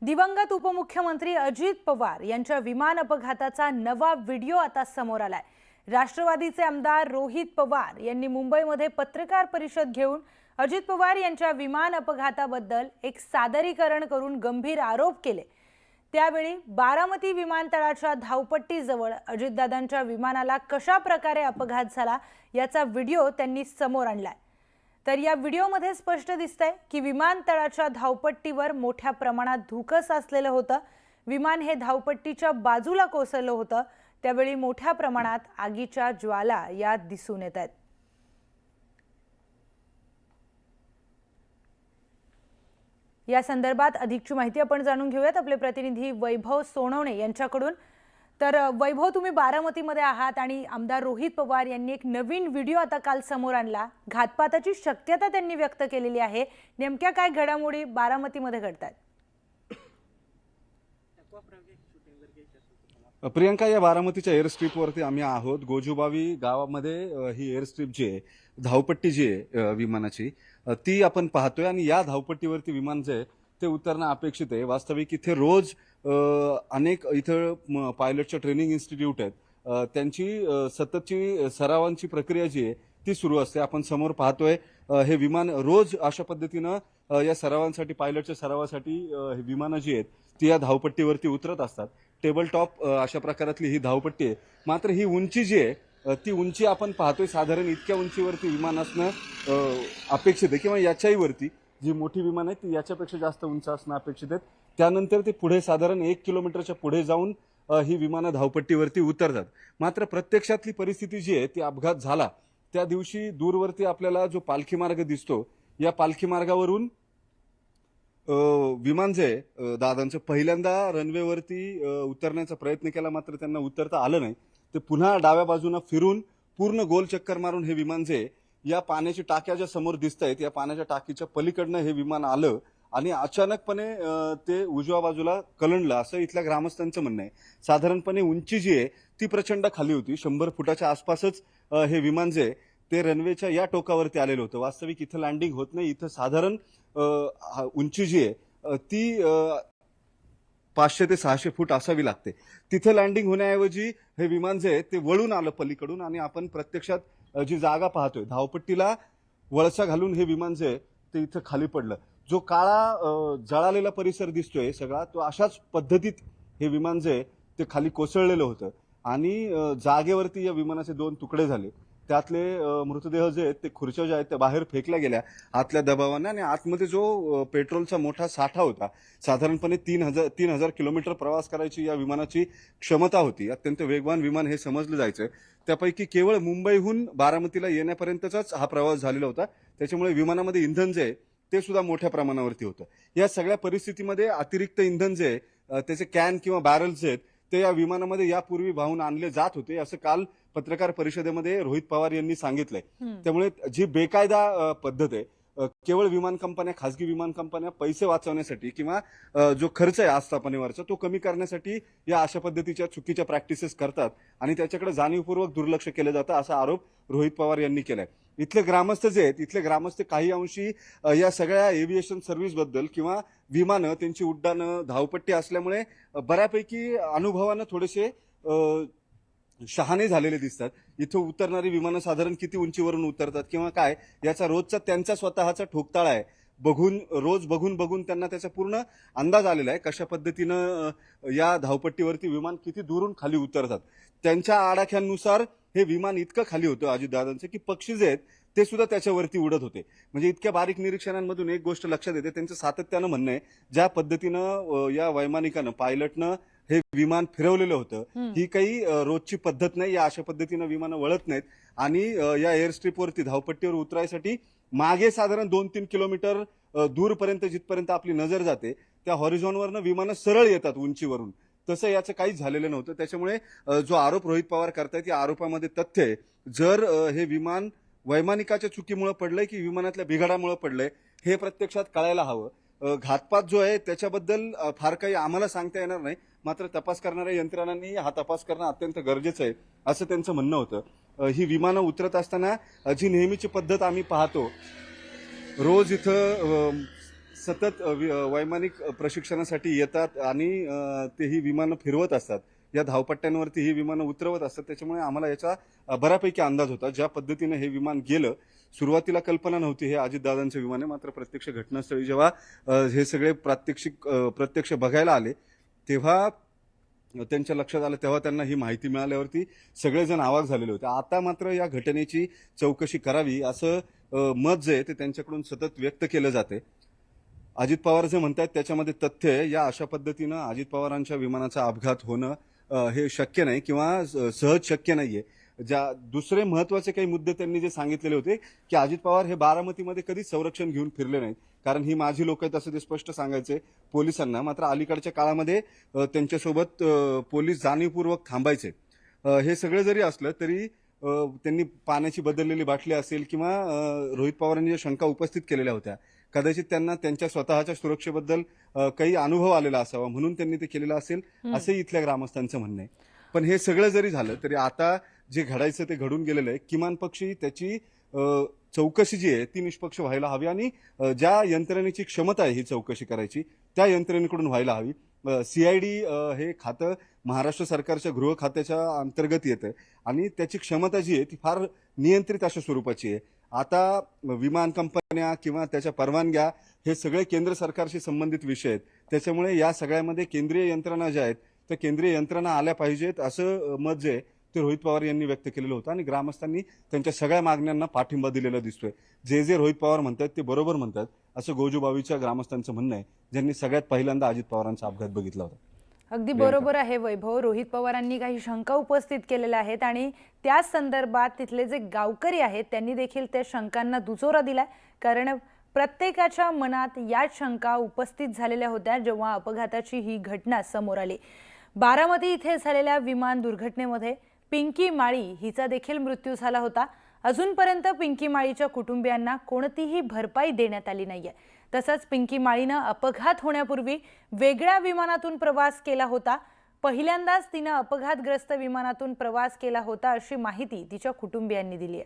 दिवंगत उपमुख्यमंत्री अजित पवार यांच्या विमान अपघाताचा नवा व्हिडिओ आता समोर आलाय। राष्ट्रवादीचे आमदार रोहित पवार यांनी मुंबईमध्ये पत्रकार परिषद घेऊन अजित पवार यांच्या विमान अपघाताबद्दल एक सादरीकरण करून गंभीर आरोप केले। त्यावेळी बारामती विमानतळाच्या धावपट्टीजवळ अजितदादांच्या विमानाला कशा प्रकारे अपघात झाला याचा व्हिडिओ त्यांनी समोर आणलाय। तर या व्हिडिओमध्ये स्पष्ट दिसतंय की विमानतळाच्या धावपट्टीवर मोठ्या प्रमाणात धुकं साचलेलं होतं। विमान हे धावपट्टीच्या बाजूला कोसळलं होतं। त्यावेळी मोठ्या प्रमाणात आगीच्या ज्वाला या दिसून येत आहेत। या संदर्भात अधिकची माहिती आपण जाणून घेऊयात आपले प्रतिनिधी वैभव सोनवणे यांच्याकडून। तर वैभव, तुम्ही बारामतीमध्ये आहात आणि आमदार रोहित पवार यांनी एक नवीन व्हिडिओ आता काल समोर आणला। घातपाताची शक्यता त्यांनी व्यक्त केलेली आहे। नेमक्या काय घडामोडी बारामतीमध्ये घडतात? प्रियंका, या बारामतीच्या एअर स्ट्रीपवरती आम्ही आहोत। गोजुबावी गावामध्ये ही एअर स्ट्रीप जी आहे, धावपट्टी जी आहे विमानाची, ती आपण पाहतोय आणि या धावपट्टीवरती विमान जे आहे ते उतरणं अपेक्षित आहे। वास्तविक इथे रोज अनेक इथं पायलटच्या ट्रेनिंग इन्स्टिट्यूट आहेत, त्यांची सततची सरावांची प्रक्रिया जी आहे ती सुरू असते। आपण समोर पाहतोय हे विमान रोज अशा पद्धतीनं या सरावांसाठी, पायलटच्या सरावासाठी ही विमानं जी आहेत ती या धावपट्टीवरती उतरत असतात। टेबल टॉप अशा प्रकारातली ही धावपट्टी आहे। मात्र ही उंची जी आहे ती उंची आपण पाहतोय साधारण इतक्या उंचीवरती विमान असणं अपेक्षित आहे, किंवा याच्याही वरती जी मोठी विमान आहे ती याच्यापेक्षा जास्त उंच असणं अपेक्षित आहे। त्यानंतर ते पुढे साधारण 1 किलोमीटरच्या पुढे जाऊन ही विमानं धावपट्टीवरती उतरतात। मात्र प्रत्यक्षातली परिस्थिती जी आहे ती अपघात झाला त्या दिवशी दूरवरती आपल्याला जो पालखी मार्ग दिसतो, या पालखी मार्गावरून विमान जे दादांचं पहिल्यांदा रनवेवरती उतरण्याचा प्रयत्न केला, मात्र त्यांना उतरता आलं नाही। ते पुन्हा डाव्या बाजूने फिरून पूर्ण गोल चक्कर मारून हे विमान जे या पाण्याची टाक्या ज्या समोर दिसत आहेत, या पाण्याच्या टाकीच्या पलीकडनं हे विमान आलं आणि अचानकपणे ते उजव्या बाजूला कलंडलं, असं इथल्या ग्रामस्थांचं म्हणणं आहे। साधारणपणे उंची जी आहे ती प्रचंड खाली होती। 100 फुटाच्या आसपासच हे विमान जे ते रनवेच्या या टोकावरती आलेलं होतं। वास्तविक इथं लँडिंग होत नाही। इथं साधारण उंची जी आहे ती 500 ते 600 फूट असावी लागते। तिथं लँडिंग होण्याऐवजी हे विमान जे आहे ते वळून आलं पलीकडून आणि आपण प्रत्यक्षात जी जागा पाहतोय, धावपट्टीला वळसा घालून हे विमान जे आहे ते इथं खाली पडलं। जो काळा जळालेला परिसर दिसतोय सगळा, तो अशाच पद्धतीत हे विमान जे आहे ते खाली कोसळलेलं होतं आणि जागेवरती या विमानाचे 2 तुकडे झाले। त्यातले मृतदेह जे आहेत ते खुर्च्या ज्या आहेत त्या बाहेर फेकल्या गेल्या आतल्या दबावाने, आणि आतमध्ये जो पेट्रोलचा मोठा साठा होता, साधारणपणे 3000 किलोमीटर प्रवास करायची या विमानाची क्षमता होती। अत्यंत वेगवान विमान हे समजलं जायचं। त्यापैकी केवळ मुंबईहून बारामतीला येण्यापर्यंतचाच हा प्रवास झालेला होता। त्याच्यामुळे विमानामध्ये इंधन जे आहे ते सुद्धा मोठ्या प्रमाणावरती होतं। या सगळ्या परिस्थितीमध्ये अतिरिक्त इंधन जे आहे त्याचे कॅन किंवा बॅरल्स जे आहेत ते या विमानामध्ये यापूर्वी वाहून आणले जात होते, असं काल पत्रकार परिषदेमध्ये रोहित पवार यांनी सांगितलंय। त्यामुळे जी बेकायदा पद्धत आहे, केवळ विमान कंपन्या, खासगी विमान कंपन्या पैसे वाचवण्यासाठी किंवा जो खर्च आहे आस्थापनेवरचा तो कमी करण्यासाठी या अशा पद्धतीच्या चुकीच्या प्रॅक्टिसेस करतात आणि त्याच्याकडे जाणीवपूर्वक दुर्लक्ष केलं जातं, असा आरोप रोहित पवार यांनी केलाय। इथले ग्रामस्थ जे आहेत, इथले ग्रामस्थ काही अंशी या सगळ्या एव्हिएशन सर्व्हिस बद्दल किंवा विमानं, त्यांची उड्डाणं, धावपट्टी असल्यामुळे बऱ्यापैकी अनुभवानं थोडेसे शहाणे झालेले दिसतात। इथं उतरणारी विमानं साधारण किती उंचीवरून उतरतात किंवा काय, याचा रोजचा त्यांचा स्वतःचा ठोकताळा आहे। रोज बघून त्यांना त्याचा पूर्ण अंदाज आलेला आहे कशा पद्धतीनं या धावपट्टीवरती विमान किती दुरून खाली उतरतात। त्यांच्या आडाख्यांनुसार हे विमान इतकं खाली होतं अजितदादांचं की पक्षी जे आहेत ते सुद्धा त्याच्यावरती उडत होते। म्हणजे इतक्या बारीक निरीक्षणांमधून एक गोष्ट लक्षात येते, त्यांचं सातत्यानं म्हणणं आहे ज्या पद्धतीनं या वैमानिकानं, पायलटनं हे विमान फिरवलेलं होतं, ही काही रोजची पद्धत नाही। या अशा पद्धतीनं विमानं वळत नाहीत आणि या एअर स्ट्रीपवरती धावपट्टीवर उतरायसाठी मागे साधारण 2-3 किलोमीटर दूरपर्यंत जिथपर्यंत आपली नजर जाते त्या हॉरिझॉनवरनं विमानं सरळ येतात उंचीवरून, तसं याचं काहीच झालेलं नव्हतं। त्याच्यामुळे जो आरोप रोहित पवार करतायत या आरोपामध्ये तथ्य आहे। जर हे विमान वैमानिकाच्या चुकीमुळे पडलंय की विमानातल्या बिघाडामुळे पडलंय हे प्रत्यक्षात कळायला हवं। घातपात जो आहे त्याच्याबद्दल फार काही आम्हाला सांगता येणार नाही, मात्र तपास करणाऱ्या यंत्रणांनी हा तपास करणं अत्यंत गरजेचं आहे असं त्यांचं म्हणणं होतं। ही विमानं उतरत असताना जी नेहमीची पद्धत आम्ही पाहतो, रोज इथं सतत वैमानिक प्रशिक्षणासाठी येतात आणि ते ही विमानं फिरवत असतात. या धावपट्ट्यांवरती ही विमानं उतरवत असतात. त्याच्यामुळे आम्हाला याचा बऱ्यापैकी अंदाज होता. ज्या पद्धतीने हे विमान गेलं, सुरुवातीला कल्पना नव्हती हे अजितदादांचं विमान आहे. मात्र प्रत्यक्ष घटनास्थळी जेव्हा हे सगळे प्रत्यक्ष बघायला आले, तेव्हा त्यांच्या लक्षात आलं, तेव्हा त्यांना ही माहिती मिळाल्यावरती सगळेजण अवाक झालेले होते. आता मात्र या घटनेची चौकशी करावी असं मत जे आहे ते त्यांच्याकडून सतत व्यक्त केलं जाते. अजित पवार जे म्हणतात त्याच्यामध्ये तथ्य आहे. या अशा पद्धतीनं अजित पवारांच्या विमानाचा अपघात होणं हे शक्य नाही किंवा सहज शक्य नाहीये. दुसरे महत्वाचे काही मुद्दे त्यांनी जे सांगितलेले होते की अजित पवार हे बारामतीमध्ये कधीच संरक्षण घेऊन फिरले नाहीत, कारण ही माझी लोक आहेत असं ते स्पष्ट सांगायचे पोलिसांना. मात्र अलीकडच्या काळामध्ये त्यांच्यासोबत पोलीस जाणीवपूर्वक थांबायचे. हे सगळं जरी असलं तरी त्यांनी पाण्याची बदललेली बाटली असेल किंवा रोहित पवारांनी ज्या शंका उपस्थित केलेल्या होत्या, कदाचित त्यांना त्यांच्या स्वतःच्या सुरक्षेबद्दल काही अनुभव आलेला असावा म्हणून त्यांनी ते केलेलं असेल असंही इथल्या ग्रामस्थांचं म्हणणं आहे. पण हे सगळं जरी झालं तरी आता जे घडायचं ते घडून गेलेलं आहे. किमान पक्षी त्याची चौकशी जी आहे ती निष्पक्ष व्हायला हवी आणि ज्या यंत्रणेची क्षमता आहे ही चौकशी करायची त्या यंत्रणेकडून व्हायला हवी. सीआयडी हे खातं महाराष्ट्र सरकारच्या गृह खात्याच्या अंतर्गत येतं आणि त्याची क्षमता जी आहे ती फार नियंत्रित अशा स्वरूपाची आहे. आता विमान कंपन्या किंवा त्याच्या परवानग्या हे सगळे केंद्र सरकारशी संबंधित विषय आहेत. त्याच्यामुळे या सगळ्यामध्ये केंद्रीय यंत्रणा ज्या आहेत त्या केंद्रीय यंत्रणा आल्या पाहिजेत असं मत जे आहे ते रोहित पवार यांनी व्यक्त केलेलं होतं आणि ग्रामस्थांनी त्यांच्या सगळ्या मागण्यांना पाठिंबा दिलेला दिसतोय. जे रोहित पवार म्हणतात ते बरोबर म्हणतात असं गोजूबावीच्या ग्रामस्थांचं म्हणणं आहे, ज्यांनी सगळ्यात पहिल्यांदा अजित पवारांचा अपघात बघितला होता. अगदी बरोबर आहे वैभव. रोहित पवारांनी काही शंका उपस्थित केलेल्या आहेत आणि त्या संदर्भात तिथले जे गावकरी आहेत त्यांनी देखील त्या शंकांना दुजोरा दिलाय, कारण प्रत्येकाच्या मनात या शंका उपस्थित झालेल्या होत्या जेव्हा अपघाताची ही घटना समोर आली. बारामती इथे झालेल्या विमान दुर्घटनेमध्ये पिंकी माळी हिचा देखील मृत्यू झाला होता. अजूनपर्यंत पिंकी माळीच्या कुटुंबियांना कोणतीही भरपाई देण्यात आली नाहीये. तसंच पिंकी माळीनं अपघात होण्यापूर्वी वेगळ्या विमानातून प्रवास केला होता. पहिल्यांदाच तिनं अपघातग्रस्त विमानातून प्रवास केला होता अशी माहिती तिच्या कुटुंबियांनी दिली आहे.